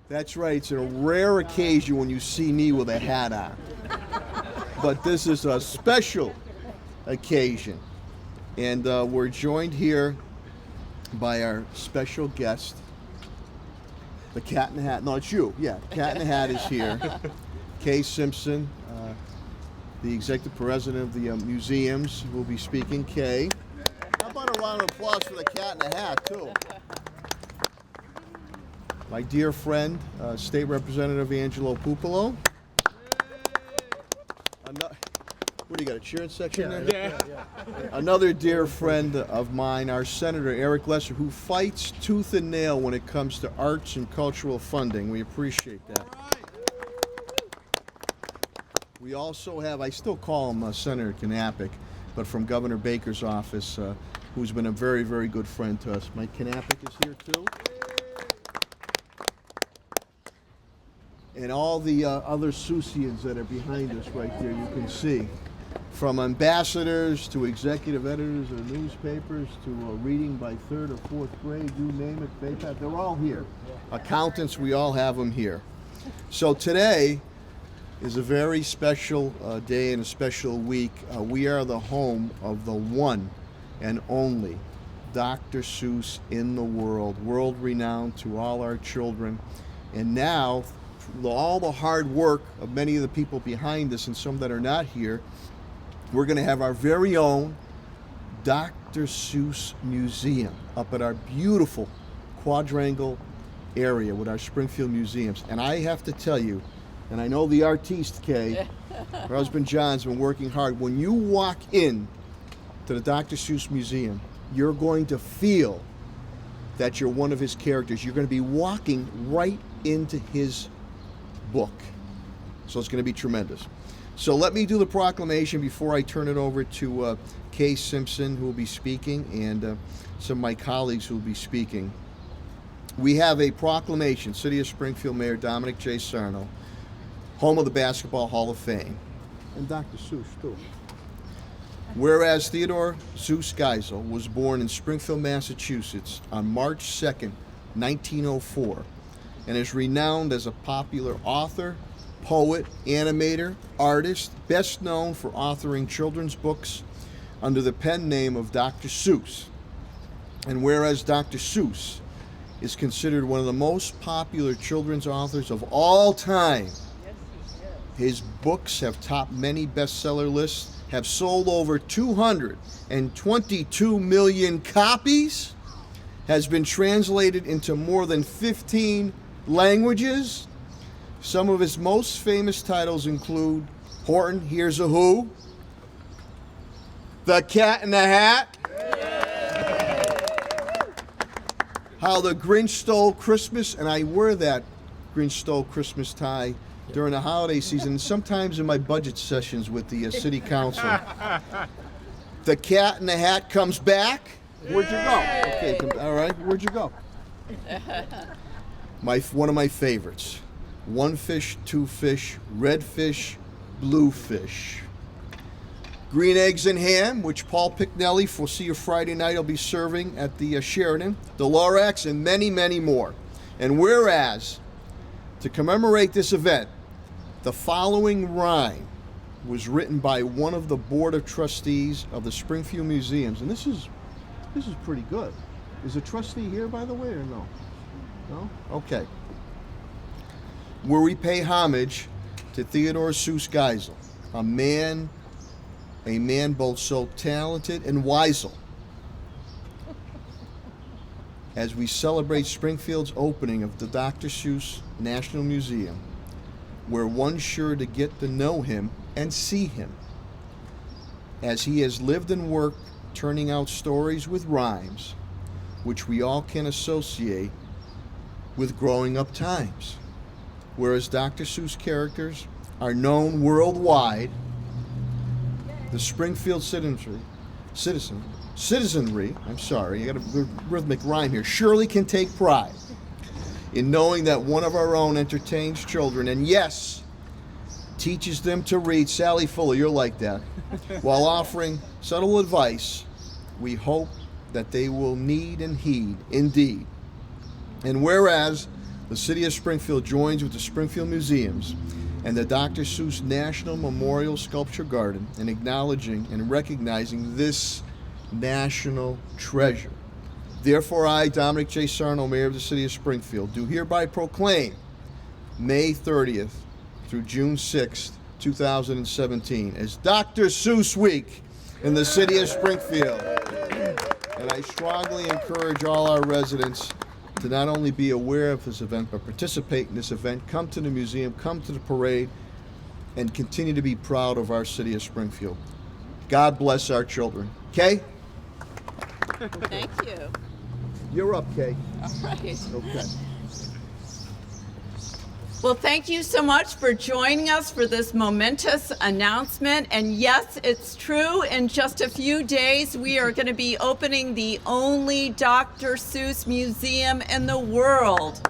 That's right. It's a rare occasion when you see me with a hat on. But this is a special occasion. And we're joined here by our special guest, the Cat in the Hat. No, it's you. Yeah, Cat in the Hat is here. Kay Simpson, the executive president of the museums, will be speaking. Kay. How about a round of applause for the Cat in the Hat, too? My dear friend, State Representative Angelo Pupalo. What do you got, a cheering section there? Yeah. Another dear friend of mine, our Senator Eric Lesser, who fights tooth and nail when it comes to arts and cultural funding. We appreciate that. We also have, I still call him Senator Knappich, but from Governor Baker's office, who's been a very, very good friend to us. Mike Knappich is here too. And all the other Seussians that are behind us right there, you can see. From ambassadors to executive editors of newspapers to reading by third or fourth grade, you name it, they're all here. Accountants, we all have them here. So today is a very special day and a special week. We are the home of the one and only Dr. Seuss in the world, world renowned to all our children. And now, all the hard work of many of the people behind us and some that are not here, we're going to have our very own Dr. Seuss Museum up at our beautiful quadrangle area with our Springfield museums. And I have to tell you, and I know the artiste, Kay, her husband John's been working hard. When you walk in to the Dr. Seuss Museum, you're going to feel that you're one of his characters. You're going to be walking right into his book. So it's going to be tremendous. So let me do the proclamation before I turn it over to Kay Simpson, who will be speaking, and some of my colleagues who will be speaking. We have a proclamation, City of Springfield Mayor Dominic J. Sarno, home of the Basketball Hall of Fame, and Dr. Seuss, too. Whereas Theodore Seuss Geisel was born in Springfield, Massachusetts on March 2nd, 1904, and is renowned as a popular author, poet, animator, artist, best known for authoring children's books under the pen name of Dr. Seuss. And whereas Dr. Seuss is considered one of the most popular children's authors of all time, his books have topped many bestseller lists, have sold over 222 million copies, has been translated into more than 15 languages. Some of his most famous titles include Horton, Here's a Who, The Cat in the Hat, How the Grinch Stole Christmas, and I wear that Grinch Stole Christmas tie during the holiday season, sometimes in my budget sessions with the city council. The Cat in the Hat Comes Back. Where'd you go? Okay, all right, where'd you go? One of my favorites. One fish, two fish, red fish, blue fish. Green eggs and ham, which Paul Picknelly, we'll see you Friday night, will be serving at the Sheridan, the Lorax, and many, many more. And whereas, to commemorate this event, the following rhyme was written by one of the Board of Trustees of the Springfield Museums. And this is pretty good. Is a trustee here, by the way, or no? No? Okay. Where we pay homage to Theodore Seuss Geisel, a man both so talented and wisel, as we celebrate Springfield's opening of the Dr. Seuss National Museum, where one's sure to get to know him and see him, as he has lived and worked turning out stories with rhymes, which we all can associate with growing up times. Whereas Dr. Seuss characters are known worldwide, the Springfield citizenry, I'm sorry, I got a rhythmic rhyme here, surely can take pride in knowing that one of our own entertains children, and yes, teaches them to read. Sally Fuller, you're like that. While offering subtle advice, we hope that they will need and heed indeed. And whereas the City of Springfield joins with the Springfield Museums and the Dr. Seuss National Memorial Sculpture Garden in acknowledging and recognizing this national treasure. Therefore, I, Dominic J. Sarno, Mayor of the City of Springfield, do hereby proclaim May 30th through June 6th, 2017 as Dr. Seuss Week in the City of Springfield. And I strongly encourage all our residents to not only be aware of this event, but participate in this event. Come to the museum, come to the parade, and continue to be proud of our City of Springfield. God bless our children. Kay? Thank you. You're up, Kay. All right. Okay. Well, thank you so much for joining us for this momentous announcement. And yes, it's true. In just a few days, we are going to be opening the only Dr. Seuss Museum in the world.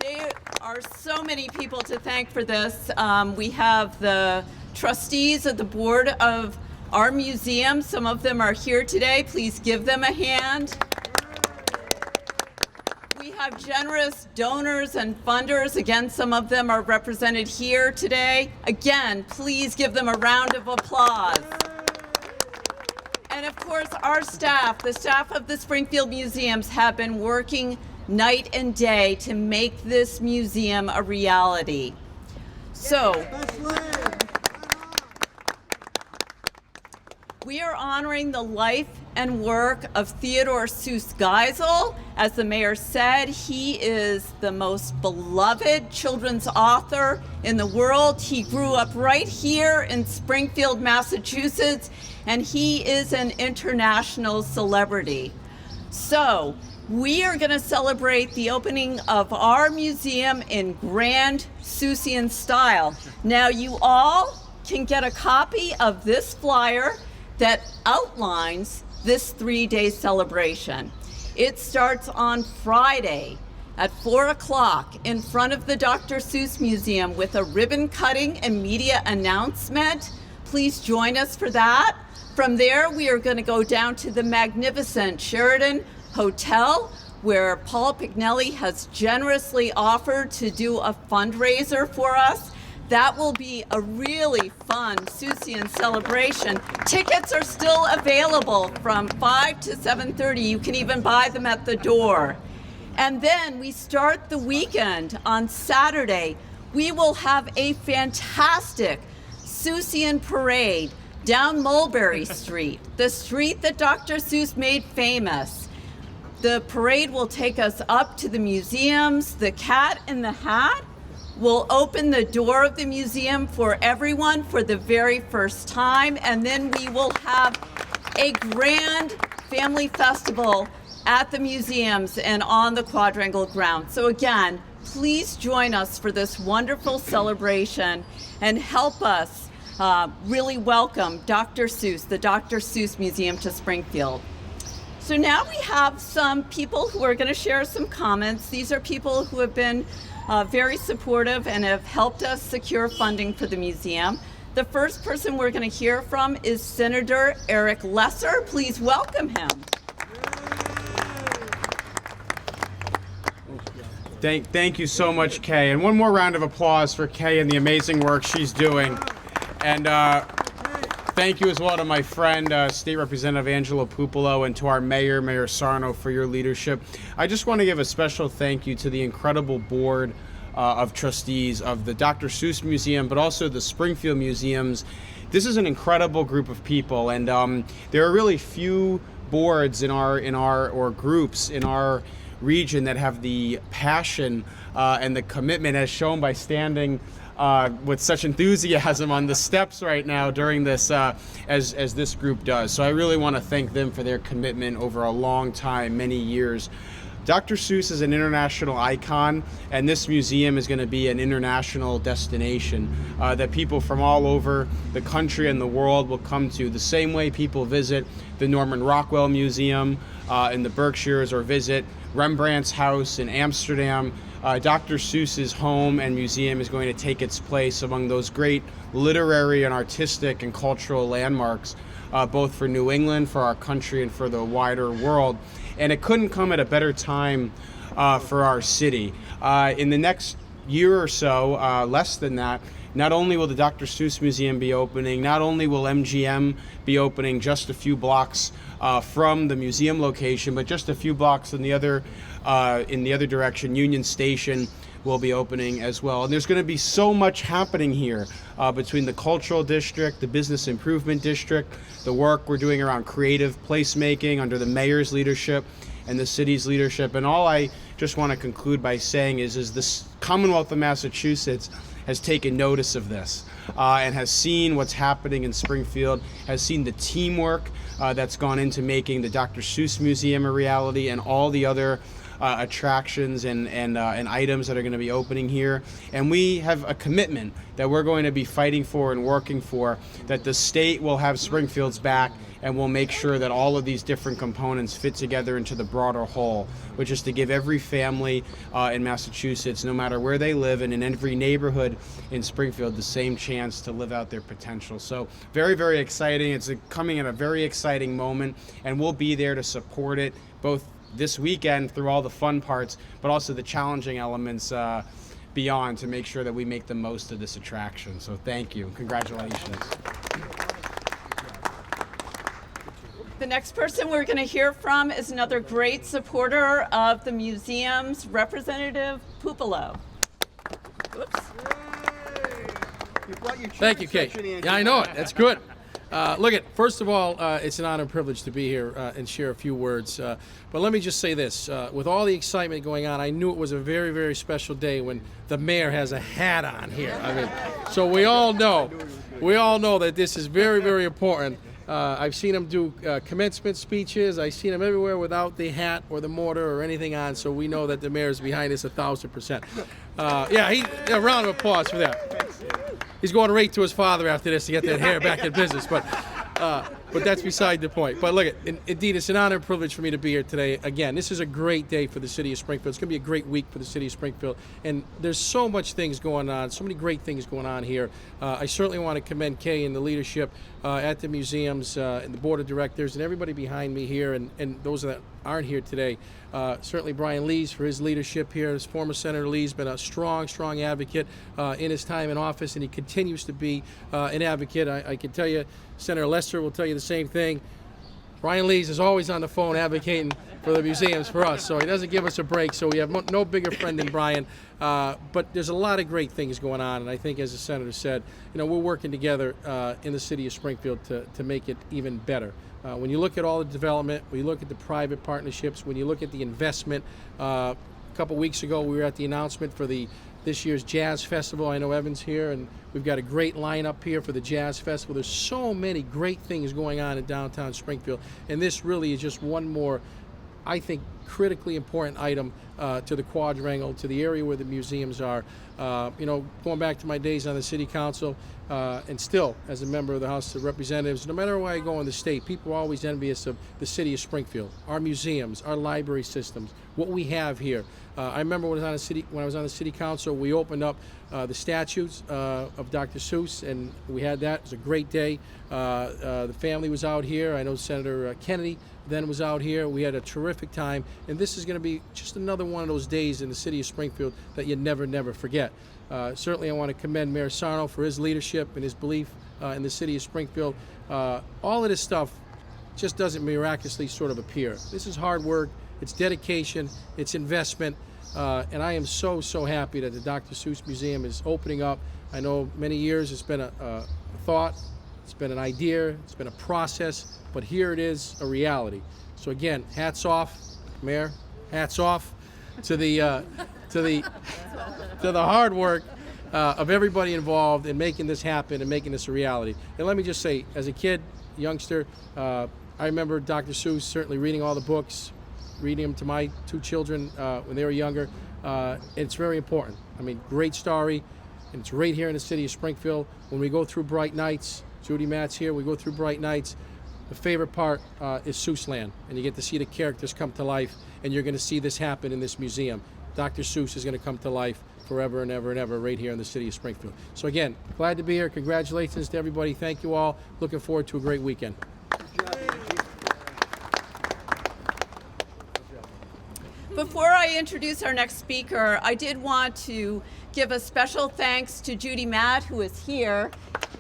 There are so many people to thank for this. We have the trustees of the board of our museum. Some of them are here today. Please give them a hand. We have generous donors and funders. Again, some of them are represented here today. Again, please give them a round of applause. And of course, our staff, the staff of the Springfield Museums, have been working night and day to make this museum a reality. So, we are honoring the life and work of Theodore Seuss Geisel. As the mayor said, he is the most beloved children's author in the world. He grew up right here in Springfield, Massachusetts, and he is an international celebrity. So, we are going to celebrate the opening of our museum in grand Seussian style. Now, you all can get a copy of this flyer that outlines this 3-day celebration. It starts on Friday at 4 o'clock in front of the Dr. Seuss Museum with a ribbon cutting and media announcement. Please join us for that. From there, we are going to go down to the magnificent Sheraton Hotel, where Paul Pignelli has generously offered to do a fundraiser for us. That will be a really fun Seussian celebration. Tickets are still available from 5 to 7:30. You can even buy them at the door. And then we start the weekend on Saturday. We will have a fantastic Seussian parade down Mulberry Street, the street that Dr. Seuss made famous. The parade will take us up to the museums. The Cat in the Hat will open the door of the museum for everyone for the very first time, and then we will have a grand family festival at the museums and on the quadrangle grounds. So again, please join us for this wonderful celebration and help us really welcome Dr. Seuss, the Dr. Seuss Museum, to Springfield. So now we have some people who are going to share some comments. These are people who have been very supportive and have helped us secure funding for the museum. The first person we're going to hear from is Senator Eric Lesser. Please welcome him. Thank you so much, Kay. And one more round of applause for Kay and the amazing work she's doing. And thank you as well to my friend, State Representative Angelo Pupalo, and to our mayor, Mayor Sarno, for your leadership. I just want to give a special thank you to the incredible board of trustees of the Dr. Seuss Museum, but also the Springfield Museums. This is an incredible group of people, and there are really few boards or groups in our region that have the passion and the commitment, as shown by standing with such enthusiasm on the steps right now during this, as this group does. So I really want to thank them for their commitment over a long time, many years. Dr. Seuss is an international icon, and this museum is going to be an international destination that people from all over the country and the world will come to. The same way people visit the Norman Rockwell Museum in the Berkshires or visit Rembrandt's house in Amsterdam. Dr. Seuss's home and museum is going to take its place among those great literary and artistic and cultural landmarks, both for New England, for our country, and for the wider world. And it couldn't come at a better time for our city. In the next year or so, less than that, not only will the Dr. Seuss Museum be opening, not only will MGM be opening just a few blocks from the museum location, but just a few blocks in the other direction, Union Station will be opening as well. And there's going to be so much happening here between the cultural district, the business improvement district, the work we're doing around creative placemaking under the mayor's leadership and the city's leadership. And all I just want to conclude by saying is this Commonwealth of Massachusetts has taken notice of this and has seen what's happening in Springfield, has seen the teamwork that's gone into making the Dr. Seuss Museum a reality and all the other attractions and items that are going to be opening here. And we have a commitment that we're going to be fighting for and working for, that the state will have Springfield's back and we'll make sure that all of these different components fit together into the broader whole, which is to give every family in Massachusetts, no matter where they live and in every neighborhood in Springfield, the same chance to live out their potential. So very, very exciting. It's coming at a very exciting moment, and we'll be there to support it, both this weekend through all the fun parts, but also the challenging elements beyond, to make sure that we make the most of this attraction. So thank you. Congratulations. The next person we're going to hear from is another great supporter of the museum's Representative Pupal. Oops. Thank you, Kate. Yeah, I know it. That's good. First of all, it's an honor and privilege to be here and share a few words. But let me just say this. With all the excitement going on, I knew it was a very, very special day when the mayor has a hat on here. I mean, so we all know that this is very, very important. I've seen him do commencement speeches. I've seen him everywhere without the hat or the mortar or anything on, so we know that the mayor is behind us 1,000%. A round of applause for that. He's going right to his father after this to get that hair back in business, but that's beside the point. But look, indeed, it's an honor and privilege for me to be here today. Again, this is a great day for the city of Springfield. It's going to be a great week for the city of Springfield, and there's so much things going on, so many great things going on here. I certainly want to commend Kay and the leadership at the museums and the board of directors and everybody behind me here, and those that aren't here today. Certainly Brian Lees for his leadership here. His former Senator Lee's been a strong advocate in his time in office, and he continues to be an advocate. I can tell you, Senator Lester will tell you the same thing. Brian Lees is always on the phone advocating for the museums for us, so he doesn't give us a break, so we have no bigger friend than Brian. But there's a lot of great things going on, and I think, as the Senator said, we're working together in the city of Springfield to make it even better. When you look at all the development, when you look at the private partnerships, when you look at the investment, a couple weeks ago we were at the announcement for this year's Jazz Festival. I know Evan's here, and we've got a great lineup here for the Jazz Festival. There's so many great things going on in downtown Springfield, and this really is just one more, I think, critically important item to the quadrangle, to the area where the museums are. Going back to my days on the city council, and still as a member of the House of Representatives, no matter where I go in the state, people are always envious of the city of Springfield, our museums, our library systems, what we have here. I remember when I was on the city council, we opened up the statues of Dr. Seuss, and we had that. It was a great day. The family was out here. I know Senator Kennedy then was out here. We had a terrific time, and this is going to be just another one of those days in the city of Springfield that you never forget. Certainly I want to commend Mayor Sarno for his leadership and his belief in the city of Springfield. All of this stuff just doesn't miraculously sort of appear. This is hard work, it's dedication, it's investment, and I am so happy that the Dr. Seuss Museum is opening up. I know many years it's been a thought, it's been an idea, it's been a process, but here it is, a reality. So again, hats off, Mayor, hats off to the hard work of everybody involved in making this happen and making this a reality. And let me just say, as a kid, youngster, I remember Dr. Seuss certainly reading all the books, reading them to my two children when they were younger. It's very important. I mean, great story, and it's right here in the city of Springfield. When we go through Bright Nights, Judy Matt's here, we go through Bright Nights, the favorite part is Seuss Land, and you get to see the characters come to life, and you're going to see this happen in this museum. Dr. Seuss is going to come to life forever and ever and ever right here in the city of Springfield. So again, glad to be here. Congratulations to everybody. Thank you all. Looking forward to a great weekend. Before I introduce our next speaker, I did want to give a special thanks to Judy Matt, who is here.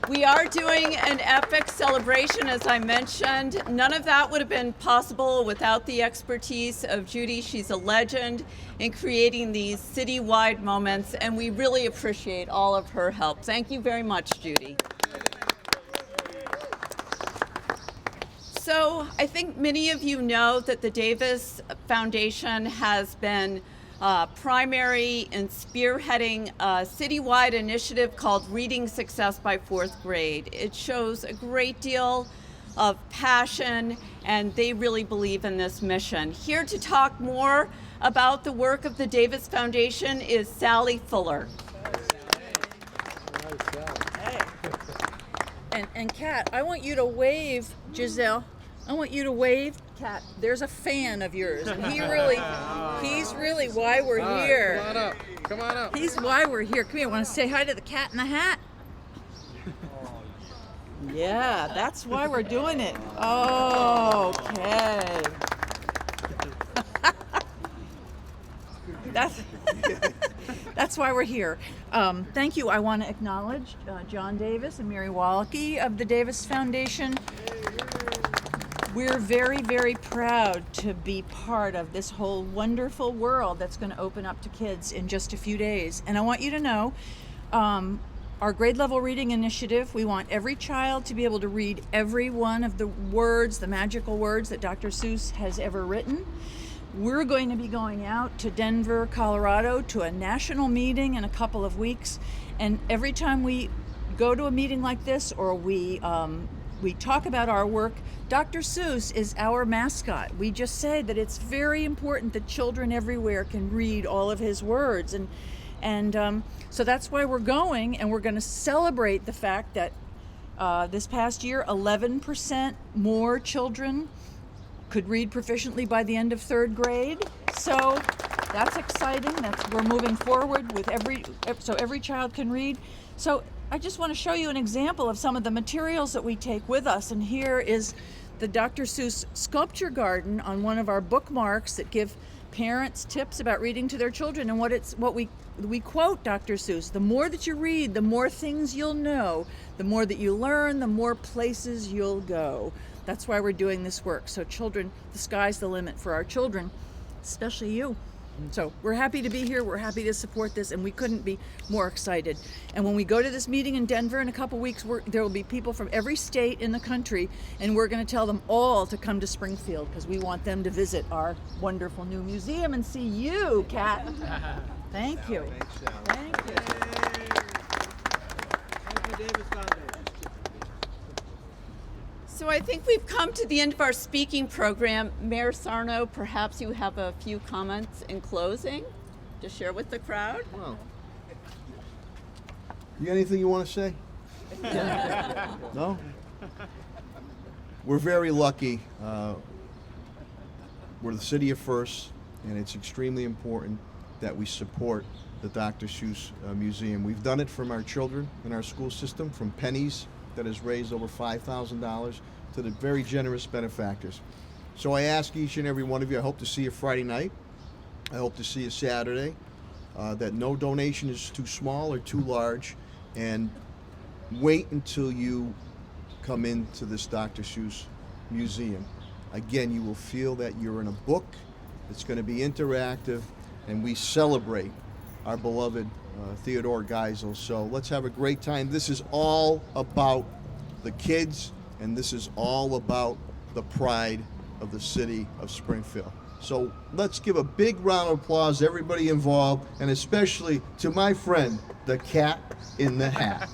We are doing an epic celebration, as I mentioned. None of that would have been possible without the expertise of Judy. She's a legend in creating these citywide moments, and we really appreciate all of her help. Thank you very much, Judy. So I think many of you know that the Davis Foundation has been primary in spearheading a citywide initiative called Reading Success by Fourth Grade. It shows a great deal of passion, and they really believe in this mission. Here to talk more about the work of the Davis Foundation is Sally Fuller. And Kat, I want you to wave, Giselle. I want you to wave. Kat, there's a fan of yours, and he's really why we're here. Come on up. Come on up. He's why we're here. Come here. Want to say hi to the Cat in the Hat? Yeah, that's why we're doing it. Okay. That's why we're here. Thank you. I want to acknowledge John Davis and Mary Wallachy of the Davis Foundation. We're very, very proud to be part of this whole wonderful world that's going to open up to kids in just a few days. And I want you to know, our grade level reading initiative, we want every child to be able to read every one of the words, the magical words that Dr. Seuss has ever written. We're going to be going out to Denver, Colorado to a national meeting in a couple of weeks. And every time we go to a meeting like this, or we talk about our work, Dr. Seuss is our mascot. We just say that it's very important that children everywhere can read all of his words. And so that's why we're going, and we're going to celebrate the fact that this past year, 11% more children could read proficiently by the end of third grade. So that's exciting. We're moving forward with so every child can read. So I just want to show you an example of some of the materials that we take with us. And here is the Dr. Seuss sculpture garden on one of our bookmarks that give parents tips about reading to their children. And what we quote Dr. Seuss: the more that you read, the more things you'll know. The more that you learn, the more places you'll go. That's why we're doing this work. So children, the sky's the limit for our children, especially you. So we're happy to be here. We're happy to support this, and we couldn't be more excited. And when we go to this meeting in Denver in a couple weeks, there will be people from every state in the country, and we're going to tell them all to come to Springfield because we want them to visit our wonderful new museum and see you, Kat. Thank you. Thanks, Sally. Thank you. Thank you, Davis Foundation. So I think we've come to the end of our speaking program. Mayor Sarno, perhaps you have a few comments in closing to share with the crowd? Well, you got anything you want to say? No? We're very lucky. We're the city of First, and it's extremely important that we support the Dr. Seuss Museum. We've done it from our children in our school system, from pennies that has raised over $5,000 to the very generous benefactors. So I ask each and every one of you, I hope to see you Friday night. I hope to see you Saturday. That no donation is too small or too large. And wait until you come into this Dr. Seuss Museum. Again, you will feel that you're in a book. It's going to be interactive, and we celebrate our beloved Theodore Geisel. So let's have a great time. This is all about the kids, and this is all about the pride of the city of Springfield. So let's give a big round of applause to everybody involved, and especially to my friend, the Cat in the Hat.